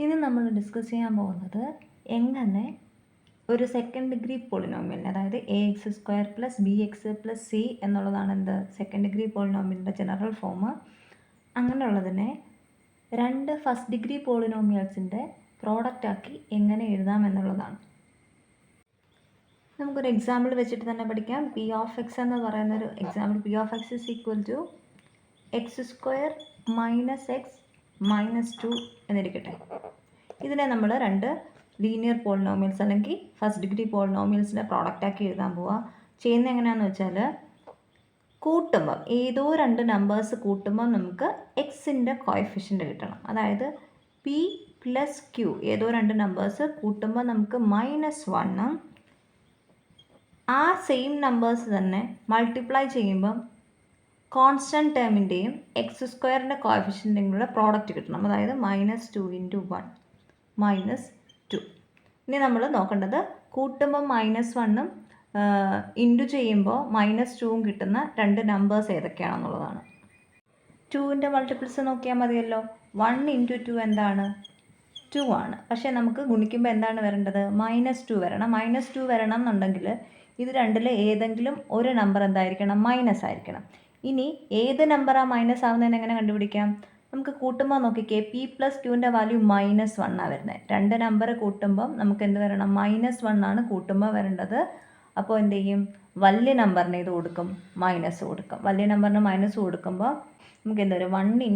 ഇനി നമ്മൾ ഡിസ്കസ് ചെയ്യാൻ പോകുന്നത് എങ്ങനെ ഒരു സെക്കൻഡ് ഡിഗ്രി പോളിനോമിയലിനെ, അതായത് ax² + bx + c എന്നുള്ളതാണ് എന്ത് സെക്കൻഡ് ഡിഗ്രി പോളിനോമിയലിൻ്റെ ജനറൽ ഫോം. അങ്ങനെയുള്ളതിനെ രണ്ട് ഫസ്റ്റ് ഡിഗ്രി പോളിനോമിയൽസിൻ്റെ പ്രോഡക്റ്റാക്കി എങ്ങനെ എഴുതാം എന്നുള്ളതാണ്. നമുക്കൊരു എക്സാമ്പിൾ വെച്ചിട്ട് തന്നെ പഠിക്കാം. p(x) എന്ന് പറയുന്നൊരു എക്സാമ്പിൾ. p(x) = x² - x - 2 എന്നിരിക്കട്ടെ. ഇതിനെ നമ്മൾ രണ്ട് ലീനിയർ പോളിനോമിയൽസ് അല്ലെങ്കിൽ ഫസ്റ്റ് ഡിഗ്രി പോളിനോമിയൽസിൻ്റെ പ്രോഡക്റ്റാക്കി എഴുതാൻ പോവുക. ചെയ്യുന്നത് എങ്ങനെയാണെന്ന് വെച്ചാൽ, കൂട്ടുമ്പം ഏതോ രണ്ട് നമ്പേഴ്സ് കൂട്ടുമ്പം നമുക്ക് എക്സിൻ്റെ കോഎഫിഷ്യൻ്റ് കിട്ടണം. അതായത് p + q ഏതോ രണ്ട് നമ്പേഴ്സ് കൂട്ടുമ്പോൾ നമുക്ക് -1, ആ സെയിം നമ്പേഴ്സ് തന്നെ മൾട്ടിപ്ലൈ ചെയ്യുമ്പം കോൺസ്റ്റൻറ്റ് ടേമിൻ്റെയും x² കോഎഫിഷ്യൻ്റെയും കൂടെ പ്രോഡക്റ്റ് കിട്ടണം. അതായത് -2 × 1 -2. ഇനി നമ്മൾ നോക്കേണ്ടത് കൂട്ടുമ്പോൾ -1ഉം ഇൻറ്റു ചെയ്യുമ്പോൾ -2ഉം കിട്ടുന്ന രണ്ട് നമ്പേഴ്സ് ഏതൊക്കെയാണെന്നുള്ളതാണ്. 2ൻ്റെ മൾട്ടിപ്പിൾസ് നോക്കിയാൽ മതിയല്ലോ. 1 × 2 എന്താണ്? 2 ആണ്. പക്ഷേ നമുക്ക് ഗുണിക്കുമ്പോൾ എന്താണ് വരേണ്ടത്? -2 വരണം. -2 വരണം എന്നുണ്ടെങ്കിൽ ഇത് രണ്ടിൽ ഏതെങ്കിലും ഒരു നമ്പർ എന്തായിരിക്കണം? മൈനസ് ആയിരിക്കണം. ഇനി ഏത് നമ്പറാണ് മൈനസ് ആവുന്നതെന്ന് എങ്ങനെ കണ്ടുപിടിക്കാം? നമുക്ക് കൂട്ടുമ്പോൾ നോക്കിക്കേ, p + qൻ്റെ വാല്യൂ -1 ആണ് വരുന്നത്. രണ്ട് നമ്പർ കൂട്ടുമ്പം നമുക്ക് എന്ത് വരണം? -1 ആണ് കൂട്ടുമ്പോൾ വരേണ്ടത്. അപ്പോൾ എന്ത് ചെയ്യും? വലിയ നമ്പറിന് ഇത് കൊടുക്കും, മൈനസ് കൊടുക്കും. വലിയ നമ്പറിന് മൈനസ് കൊടുക്കുമ്പോൾ നമുക്ക് എന്ത് വരും? 1 ×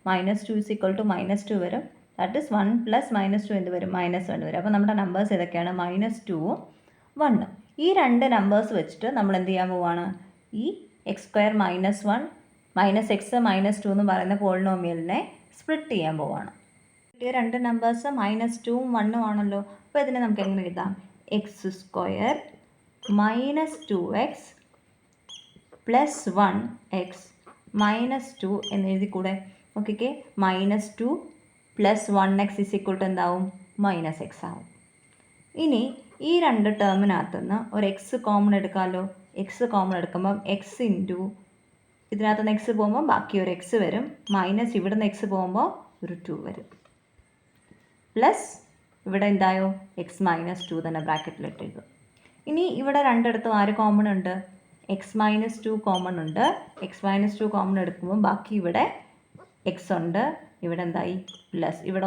-2 = -2 വരും. ദാറ്റ് ഈസ് 1 + -2 എന്ത് വരും? -1 വരും. അപ്പോൾ നമ്മുടെ നമ്പേഴ്സ് ഏതൊക്കെയാണ്? -2ഉം 1ഉം. ഈ രണ്ട് നമ്പേഴ്സ് വെച്ചിട്ട് നമ്മൾ എന്ത് ചെയ്യാൻ പോവുകയാണ്? ഈ x² - 1 - x - 2 എന്ന് പറയുന്ന പോളിനോമിയലിനെ സ്പ്ലിറ്റ് ചെയ്യാൻ പോവുകയാണ്. ഈ രണ്ട് നമ്പേഴ്സ് -2ഉം 1ഉം ആണല്ലോ. അപ്പോൾ ഇതിനെ നമുക്ക് എങ്ങനെ എഴുതാം? x² - 2x + 1x - 2 എന്ന് എഴുതിക്കൂടെ? നോക്കിക്കേ, -2 + 1x = എന്താവും? -x ആവും. ഇനി ഈ രണ്ട് ടേമിനകത്തു നിന്ന് ഒരു എക്സ് കോമൺ എടുക്കാമല്ലോ. എക്സ് കോമൺ എടുക്കുമ്പം x ഇൻറ്റു ഇതിനകത്തുനിന്ന് എക്സ് പോകുമ്പോൾ ബാക്കി ഒരു എക്സ് വരും, മൈനസ് ഇവിടുന്ന് എക്സ് പോകുമ്പോൾ ഒരു 2 വരും, പ്ലസ് ഇവിടെ എന്തായോ x - 2 തന്നെ ബ്രാക്കറ്റിലിട്ടിരുന്നു. ഇനി ഇവിടെ രണ്ടിടത്തും ആര് കോമൺ ഉണ്ട്? x - 2 കോമൺ ഉണ്ട്. x - 2 കോമൺ എടുക്കുമ്പോൾ ബാക്കി ഇവിടെ എക്സ് ഉണ്ട്, ഇവിടെ എന്തായി? പ്ലസ്. ഇവിടെ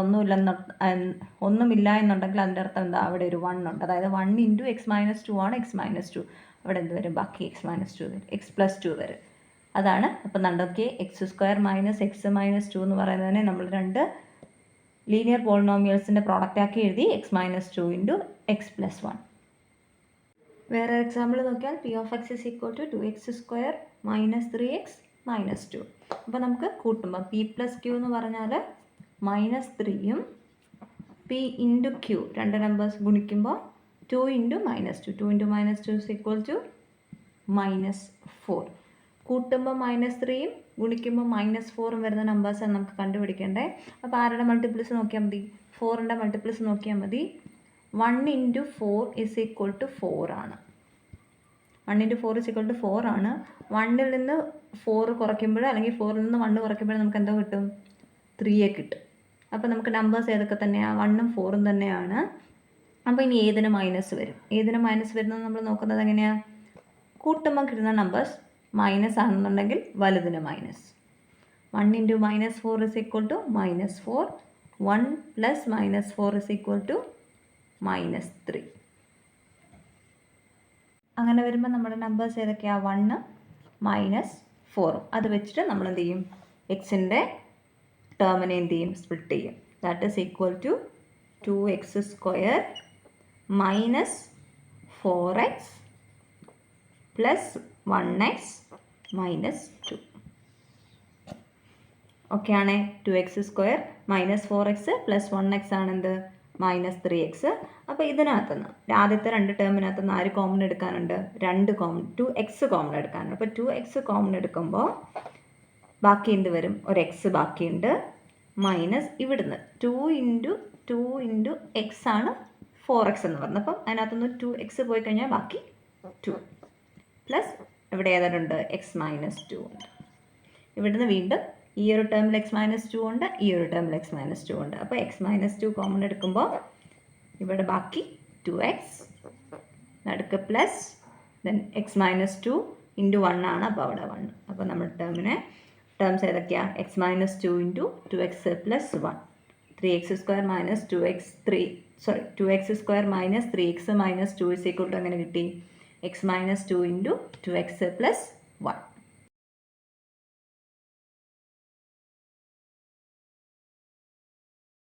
ഒന്നുമില്ല എന്നുണ്ടെങ്കിൽ അതിൻ്റെ അർത്ഥം എന്താ? അവിടെ ഒരു 1 ഉണ്ട്. അതായത് 1 × x - 2 ആണ് x - 2. അവിടെ എന്ത് വരും? ബാക്കി x - 2 വരും, x + 2 വരും. അതാണ്. അപ്പം നമുക്ക് x² - x - 2 എന്ന് പറയുന്നതിനെ നമ്മൾ രണ്ട് ലീനിയർ പോളിനോമിയൽസിൻ്റെ പ്രോഡക്റ്റാക്കി എഴുതി, x - 2 × x + 1. വേറെ എക്സാമ്പിൾ നോക്കിയാൽ p(x) = 2x² - 3x - 2. അപ്പോൾ നമുക്ക് കൂട്ടുമ്പോൾ p + q എന്ന് പറഞ്ഞാൽ -3ഉം p × q രണ്ട് നമ്പേഴ്സ് ഗുണിക്കുമ്പോൾ 2 × -2. 2 × -2 = -4. കൂട്ടുമ്പോൾ -3ഉം ഗുണിക്കുമ്പോൾ -4ഉം വരുന്ന നമ്പേഴ്സാണ് നമുക്ക് കണ്ടുപിടിക്കേണ്ടത്. അപ്പോൾ ആരുടെ മൾട്ടിപ്പിൾസ് നോക്കിയാൽ മതി? 4ൻ്റെ മൾട്ടിപ്പിൾസ് നോക്കിയാൽ മതി. 1 × 4 = 4 ആണ്. 1 × 4 = 4 ആണ്. 1ൽ നിന്ന് 4 കുറയ്ക്കുമ്പോൾ, അല്ലെങ്കിൽ 4ൽ നിന്ന് 1 കുറയ്ക്കുമ്പോൾ നമുക്ക് എന്തോ കിട്ടും? 3 കിട്ടും. അപ്പോൾ നമുക്ക് നമ്പേഴ്സ് ഏതൊക്കെ തന്നെയാണ്? 1ഉം 4ഉം തന്നെയാണ്. അപ്പോൾ ഇനി ഏതിന് മൈനസ് വരും? ഏതിന് മൈനസ് വരുന്നത് നമ്മൾ നോക്കുന്നത് എങ്ങനെയാണ്? കൂട്ടുമ്പോൾ കിട്ടുന്ന നമ്പേഴ്സ് മൈനസ് ആണെന്നുണ്ടെങ്കിൽ വലുതിന് മൈനസ്. 1 × -4 = -4. 1 + -4 = -3. അങ്ങനെ വരുമ്പോൾ നമ്മുടെ നമ്പേഴ്സ് ഏതൊക്കെയാണ്? 1ഉം -4ഉം. അത് വെച്ചിട്ട് നമ്മൾ എന്ത് ചെയ്യും? എക്സിൻ്റെ ടേമിനെ എന്ത് ചെയ്യും? സ്പ്ലിറ്റ് ചെയ്യും. That is equal to 2x² - 4x + 1x - 2. Okay ആണേ. 2x² - 4x + 1x ആണെന്ത്? -3x. അപ്പോൾ ഇതിനകത്തുനിന്ന് ആദ്യത്തെ രണ്ട് ടേമിനകത്തുനിന്ന് ആര് കോമൺ എടുക്കാനുണ്ട്? 2x common എടുക്കാനുണ്ട്. അപ്പോൾ 2x കോമൺ എടുക്കുമ്പോൾ ബാക്കി എന്ത് വരും? ഒരു എക്സ് ബാക്കിയുണ്ട്, മൈനസ് ഇവിടുന്ന് 2 × x ആണ് 4x എന്ന് പറഞ്ഞത്. അപ്പം അതിനകത്തുനിന്ന് 2x പോയി കഴിഞ്ഞാൽ ബാക്കി 2, പ്ലസ് ഇവിടെ ഏതാണ്ട് x - 2 ഉണ്ട്. ഇവിടുന്ന് വീണ്ടും ഈ ഒരു ടേമിൽ എക്സ് മൈനസ് ടു ഉണ്ട്, ഈ ഒരു ടേമിൽ എക്സ് മൈനസ് ടു ഉണ്ട്. അപ്പോൾ എക്സ് മൈനസ് ടു കോമൺ എടുക്കുമ്പോൾ ഇവിടെ ബാക്കി 2x നടുക്ക് plus then x minus two into 1 ആണ്, അപ്പോൾ അവിടെ 1. അപ്പോൾ നമ്മുടെ ടേംസ് ഏതൊക്കെയാണ്? X minus two into 2x plus 1, 3x square minus 2x square minus 3x minus 2 is equal to എങ്ങനെ കിട്ടി? X minus two into 2x plus 1.